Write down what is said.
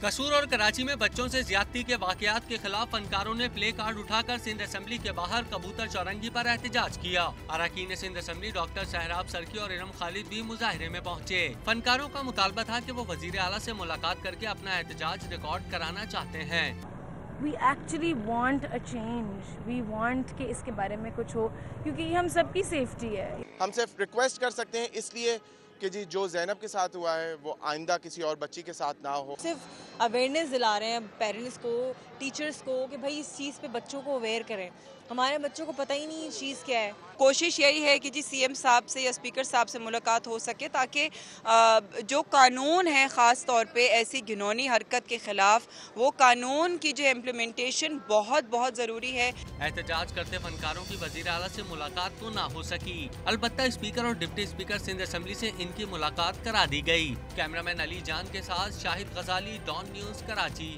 कसूर और कराची में बच्चों से ज्यादती के वाकयात के खिलाफ फनकारों ने प्ले कार्ड उठाकर सिंध असेंबली के बाहर कबूतर चौरंगी पर एहतजाज किया। अरकान सिंध असेंबली डॉक्टर सहराब सरकी और इरम खालिद भी मुजाहिरे में पहुंचे। फनकारों का मुतालबा था कि वो वजीर आला से मुलाकात करके अपना एहतजाज रिकॉर्ड कराना चाहते हैं। We actually want a change. We want कि इसके बारे में कुछ हो, क्योंकि हम सबकी सेफ्टी है। हम सिर्फ रिक्वेस्ट कर सकते हैं इसलिए कि जी जो ज़ैनब के साथ हुआ है वो आइंदा किसी और बच्ची के साथ ना हो। सिर्फ अवेयरनेस दिला रहे हैं पेरेंट्स को, टीचर्स को कि भाई इस चीज़ पे बच्चों को अवेयर करें। हमारे बच्चों को पता ही नहीं ये चीज़ क्या है। कोशिश यही है कि जी सीएम साहब से या स्पीकर साहब से मुलाकात हो सके ताकि जो कानून है ख़ास तौर पे ऐसी घिनौनी हरकत के खिलाफ, वो कानून की जो इम्प्लीमेंटेशन बहुत बहुत ज़रूरी है। एहतजाज करते फनकारों की वजीर आला से मुलाकात तो ना हो सकी, अलबत्ता स्पीकर और डिप्टी स्पीकर सिंध असेंबली से इनकी मुलाकात करा दी गई। कैमरामैन अली जान के साथ शाहिद गजाली, डॉन न्यूज़, कराची।